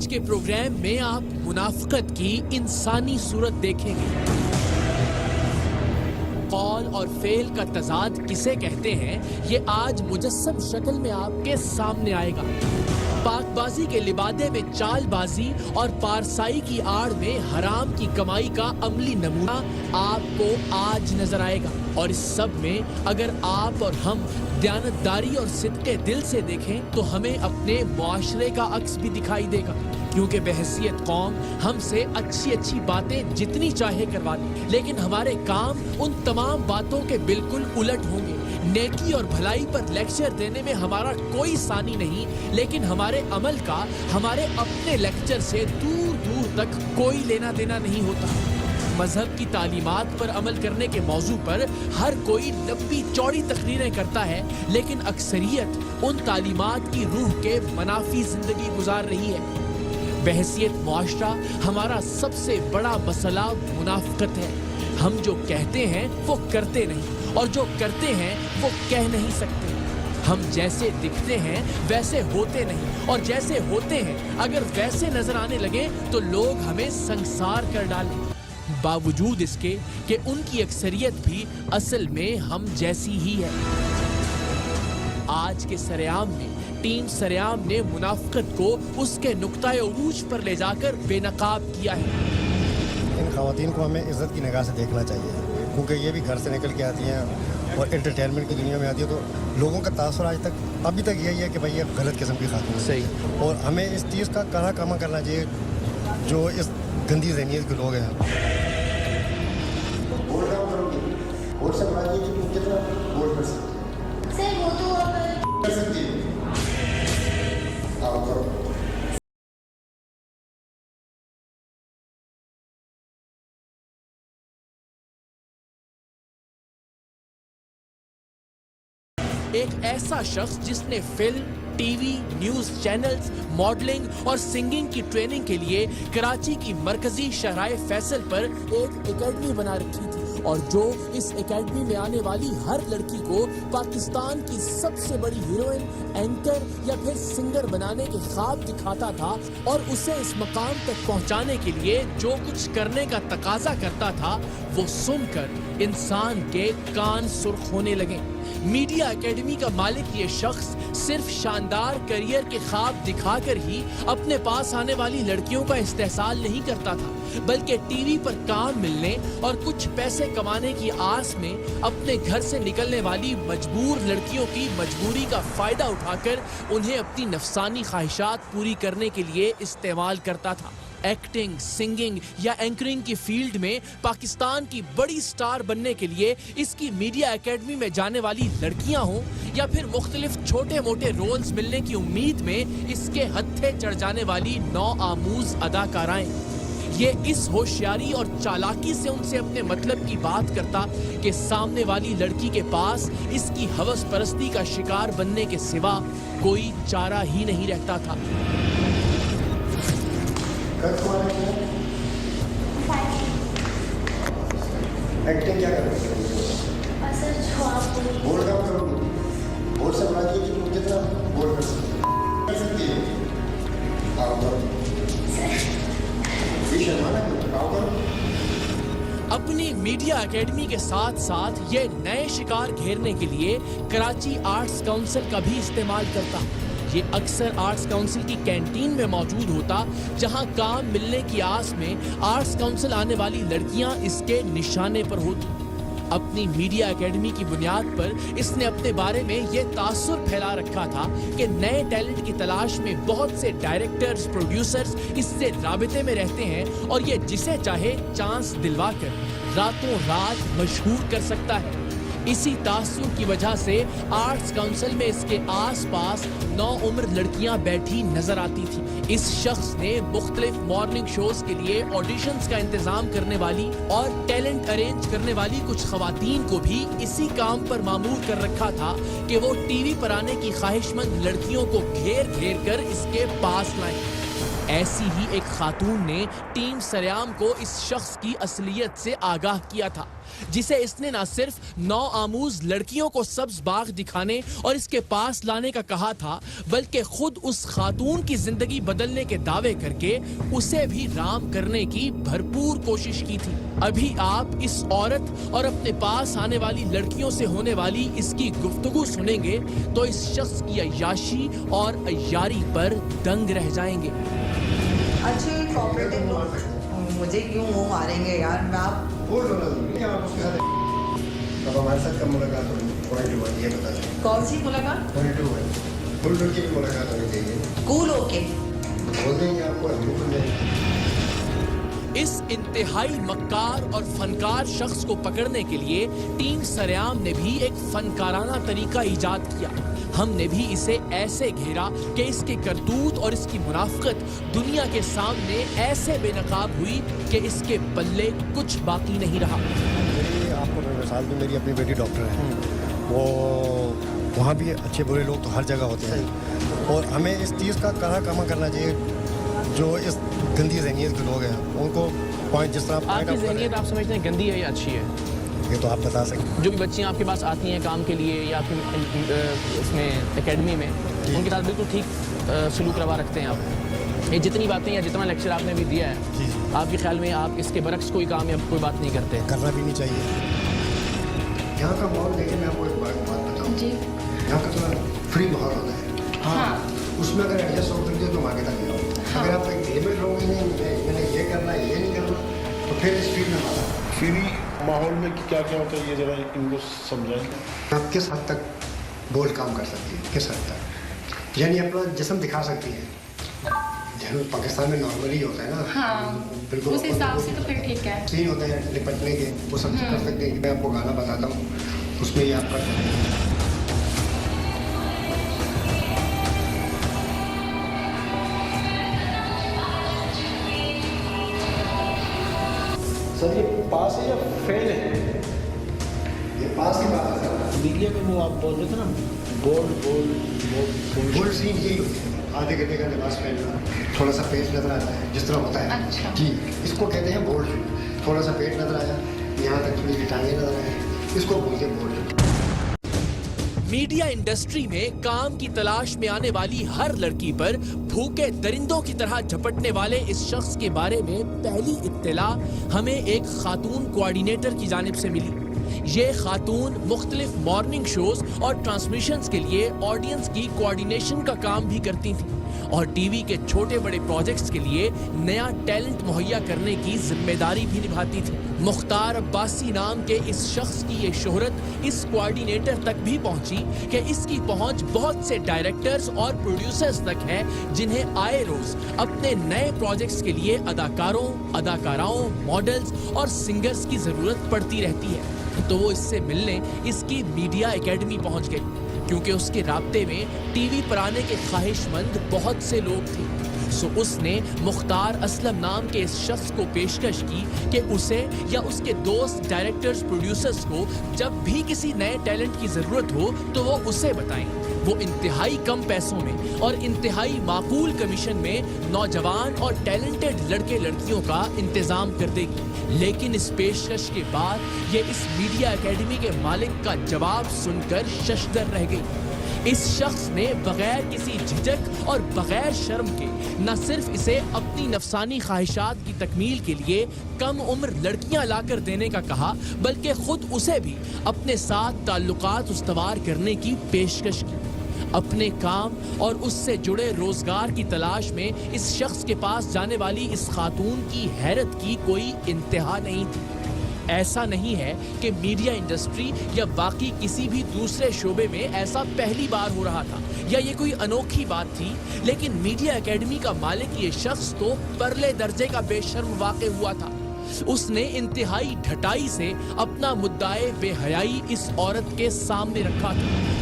کے پروگرام میں آپ منافقت کی انسانی صورت دیکھیں گے۔ قول اور فعل کا تضاد کسے کہتے ہیں یہ آج مجسم شکل میں آپ کے سامنے آئے گا۔ پاک بازی کے لبادے میں چال بازی اور پارسائی کی آڑ میں حرام کی کمائی کا عملی نمونہ آپ کو آج نظر آئے گا، اور اس سب میں اگر آپ اور ہم دیانتداری اور صدقے دل سے دیکھیں تو ہمیں اپنے معاشرے کا عکس بھی دکھائی دے گا، کیونکہ بحیثیت قوم ہم سے اچھی اچھی باتیں جتنی چاہے کروا لیں، لیکن ہمارے کام ان تمام باتوں کے بالکل الٹ ہوں گے۔ نیکی اور بھلائی پر لیکچر دینے میں ہمارا کوئی ثانی نہیں، لیکن ہمارے عمل کا ہمارے اپنے لیکچر سے دور دور تک کوئی لینا دینا نہیں ہوتا۔ مذہب کی تعلیمات پر عمل کرنے کے موضوع پر ہر کوئی لمبی چوڑی تقریریں کرتا ہے، لیکن اکثریت ان تعلیمات کی روح کے منافی زندگی گزار رہی ہے۔ بحیثیت معاشرہ ہمارا سب سے بڑا مسئلہ منافقت ہے۔ ہم جو کہتے ہیں وہ کرتے نہیں، اور جو کرتے ہیں وہ کہہ نہیں سکتے۔ ہم جیسے دکھتے ہیں ویسے ہوتے نہیں، اور جیسے ہوتے ہیں اگر ویسے نظر آنے لگیں تو لوگ ہمیں سنسار کر ڈالیں، باوجود اس کے کہ ان کی اکثریت بھی اصل میں ہم جیسی ہی ہے۔ آج کے سرعام میں ٹیم سرعام نے منافقت کو اس کے نقطۂ عروج پر لے جا کر بے نقاب کیا ہے۔ ان خواتین کو ہمیں عزت کی نگاہ سے دیکھنا چاہیے، کیونکہ یہ بھی گھر سے نکل کے آتی ہیں اور انٹرٹینمنٹ کی دنیا میں آتی ہے، تو لوگوں کا تاثر آج تک ابھی تک یہی ہے کہ بھائی یہ غلط قسم کی خاتون ہے۔ صحیح۔ اور ہمیں اس چیز کا کڑا کام کرنا چاہیے جو اس گندی ذہنیت کے لوگ ہیں۔ ایک ایسا شخص جس نے film, T V, news channels, modelling اور سنگنگ کی ٹریننگ کے لیے کراچی کی مرکزی شاہراہ فیصل پر ایک اکیڈمی بنا رکھی تھی، اور جو اس اکیڈمی میں آنے والی ہر لڑکی کو پاکستان کی سب سے بڑی ہیروئن، اینکر یا پھر سنگر بنانے کے خواب دکھاتا تھا، اور اسے اس مقام تک پہنچانے کے لیے جو کچھ کرنے کا تقاضا کرتا تھا وہ سن کر انسان کے کان سرخ ہونے لگے۔ میڈیا اکیڈمی کا مالک یہ شخص صرف شاندار کیریئر کے خواب دکھا کر ہی اپنے پاس آنے والی لڑکیوں کا استحصال نہیں کرتا تھا، بلکہ ٹی وی پر کام ملنے اور کچھ پیسے کمانے کی آس میں اپنے گھر سے نکلنے والی مجبور لڑکیوں کی مجبوری کا فائدہ اٹھا کر انہیں اپنی نفسانی خواہشات پوری کرنے کے لیے استعمال کرتا تھا۔ ایکٹنگ، سنگنگ یا اینکرنگ کی فیلڈ میں پاکستان کی بڑی سٹار بننے کے لیے اس کی میڈیا اکیڈمی میں جانے والی لڑکیاں ہوں، یا پھر مختلف چھوٹے موٹے رولز ملنے کی امید میں اس کے ہتھے چڑھ جانے والی نو آموز اداکارائیں، یہ اس ہوشیاری اور چالاکی سے ان سے اپنے مطلب کی بات کرتا کہ سامنے والی لڑکی کے پاس اس کی ہوس پرستی کا شکار بننے کے سوا کوئی چارہ ہی نہیں رہتا تھا۔ ایکٹنگ کیا کرو گی؟ بول کام کرو گی؟ بول سے بڑا کہ تم کتنا بول کر سکتی ہے؟ آؤ کرو، یہ شرمانا کیوں؟ آؤ کرو۔ اپنی میڈیا اکیڈمی کے ساتھ ساتھ یہ نئے شکار گھیرنے کے لیے کراچی آرٹس کونسل کا بھی استعمال کرتا۔ یہ اکثر آرٹس کونسل کی کینٹین میں موجود ہوتا، جہاں کام ملنے کی آس میں آرٹس کونسل آنے والی لڑکیاں اس کے نشانے پر ہوتی۔ اپنی میڈیا اکیڈمی کی بنیاد پر اس نے اپنے بارے میں یہ تاثر پھیلا رکھا تھا کہ نئے ٹیلنٹ کی تلاش میں بہت سے ڈائریکٹرز، پروڈیوسرز اس سے رابطے میں رہتے ہیں، اور یہ جسے چاہے چانس دلوا کر راتوں رات مشہور کر سکتا ہے۔ اسی تاثر کی وجہ سے آرٹس کونسل میں اس کے آس پاس نو عمر لڑکیاں بیٹھی نظر آتی تھی۔ اس شخص نے مختلف مارننگ شوز کے لیے آڈیشنز کا انتظام کرنے والی اور ٹیلنٹ ارینج کرنے والی کچھ خواتین کو بھی اسی کام پر مامور کر رکھا تھا کہ وہ ٹی وی پر آنے کی خواہش مند لڑکیوں کو گھیر گھیر کر اس کے پاس لائیں۔ ایسی ہی ایک خاتون نے ٹیم سریام کو اس شخص کی اصلیت سے آگاہ کیا تھا۔ जिसे इसने न सिर्फ नौआमूज लड़कियों को सब्ज बाग दिखाने और इसके पास लाने का कहा था, बल्कि खुद उस खातून की जिंदगी बदलने के दावे करके उसे भी राम करने की भरपूर कोशिश की थी। अभी आप इस औरत और अपने पास आने वाली लड़कियों से होने वाली इसकी गुफ्तगू सुनेंगे तो इस शख्स की अय्याशी और अय्यारी पर दंग रह जाएंगे। अच्छे कोऑपरेटिव लोग मुझे क्यों मुंह मारेंगे यार, मैं आप आप उसके साथ अब हमारे साथ कब मुलाकात होगी? पॉइंट हुआ ये बता दें। कौन सी मुलाकात? पॉइंट हुआ फुल लड़की की मुलाकात होनी चाहिए। कूल होके बोल देंगे आपको, हम भी बोल देंगे। इस इंतहाई मक्कार और फनकार शख्स को पकड़ने के लिए टीम सरेआम ने भी एक फनकाराना तरीका इजाद किया। हमने भी इसे ऐसे घेरा कि इसके करतूत और इसकी मुनाफिकत दुनिया के सामने ऐसे बेनकाब हुई कि इसके पल्ले कुछ बाकी नहीं रहा। आपको मैं मिसाल दूं, मेरी अपनी बेटी डॉक्टर है, वो वहाँ भी अच्छे बुरे लोग तो हर जगह होते हैं, और हमें इस चीज़ का कहाँ करना चाहिए। जो इस गंदी ज़हनियत के लोग हैं उनको पॉइंट जिस तरह आपकी ज़हनियत आप समझते हैं गंदी है या अच्छी है? ये तो आप बता सकते हैं। जो भी बच्चियाँ आपके पास आती हैं काम के लिए या फिर इसमें एकेडमी में, उनके साथ बिल्कुल ठीक सलूक रवा रखते हैं आप? ये जितनी बातें या जितना लेक्चर आपने भी दिया है, आपके ख्याल में आप इसके बरक्स कोई काम या कोई बात नहीं करते? करना भी नहीं चाहिए। यहाँ का माहौल देखिए, मैं आपको एक बात बताऊँ जी, यहाँ का थोड़ा फ्री माहौल होता है। हाँ, उसमें अगर एडजस्ट हो करके तो आगे तक नहीं हो। अगर आप एक लिमिट लोगे नहीं, मैंने ये करना है ये नहीं करना, तो फिर स्पीड में मारा। फ्री माहौल में क्या क्या होता है ये जरा इनको समझाएं। आप किस हद तक बोल्ड काम कर सकती है, किस हद तक, यानी अपना जिस्म दिखा सकती है। जैसे पाकिस्तान में नॉर्मली होता है ना, हाँ, बिल्कुल उस हिसाब से तो फिर ठीक है। सीन होते हैं निपटने के, वो सब कर सकते हैं। मैं आपको गाना बताता हूँ, उसमें ये आप कर सकते हैं। सर ये पास है या फेल है? ये पास की बात है। मीडिया में वो आप बोल रहे थे ना, बोल्ड सीन यही होती है, आधे घंटे का लिबास पहनना, थोड़ा सा पेट नजर आता है जिस तरह होता है। अच्छा। जी, इसको कहते हैं बोल्ड। थोड़ा सा पेट नजर आया, यहाँ तक थोड़ी टांगे नजर आए, इसको बोलते हैं बोल्ड। मीडिया इंडस्ट्री में काम की तलाश में आने वाली हर लड़की पर भूखे दरिंदों की तरह झपटने वाले इस शख्स के बारे में पहली इत्तला हमें एक खातून कोऑर्डिनेटर की जानिब से मिली। ये खातून मुख्तलिफ मॉर्निंग शोज और ट्रांसमिशंस के लिए ऑडियंस की कोऑर्डिनेशन का काम भी करती थी और टीवी के छोटे बड़े प्रोजेक्ट्स के लिए नया टैलेंट मुहैया करने की जिम्मेदारी भी निभाती थी। मुख्तार अब्बासी नाम के इस शख्स की ये शोहरत इस कोऑर्डिनेटर तक भी पहुंची कि इसकी पहुंच बहुत से डायरेक्टर्स और प्रोड्यूसर्स तक है जिन्हें आए रोज अपने नए प्रोजेक्ट्स के लिए अदाकारों, अदाकाराओं, मॉडल्स और सिंगर्स की जरूरत पड़ती रहती है। तो वो इससे मिलने इसकी मीडिया एकेडमी पहुंच गई क्योंकि उसके राब्ते में टीवी पर आने के ख्वाहिशमंद बहुत से लोग थे। सो उसने मुख्तार असलम नाम के इस शख्स को पेशकश की कि उसे या उसके दोस्त डायरेक्टर्स, प्रोड्यूसर्स को जब भी किसी नए टैलेंट की जरूरत हो तो वो उसे बताएं। वो इंतहाई कम पैसों में और इंतहाई माकूल कमीशन में नौजवान और टैलेंटेड लड़के लड़कियों का इंतजाम कर देगी। लेकिन इस पेशकश के बाद ये इस मीडिया एकेडमी के मालिक का जवाब सुनकर शशदर रह गई। इस शख्स ने बगैर किसी झिझक और बगैर शर्म के न सिर्फ इसे अपनी नफसानी ख्वाहिशात की तकमील के लिए कम उम्र लड़कियां लाकर देने का कहा, बल्कि खुद उसे भी अपने साथ ताल्लुकात उस्तवार करने की पेशकश की। अपने काम और उससे जुड़े रोजगार की तलाश में इस शख्स के पास जाने वाली इस खातून की हैरत की कोई इंतहा नहीं थी। ऐसा नहीं है कि मीडिया इंडस्ट्री या बाकी किसी भी दूसरे शोबे में ऐसा पहली बार हो रहा था या ये कोई अनोखी बात थी, लेकिन मीडिया एकेडमी का मालिक ये शख्स तो परले दर्जे का बेशर्म वाक़े हुआ था। उसने इंतहाई ढटाई से अपना मुद्दाए बेहयाई इस औरत के सामने रखा था।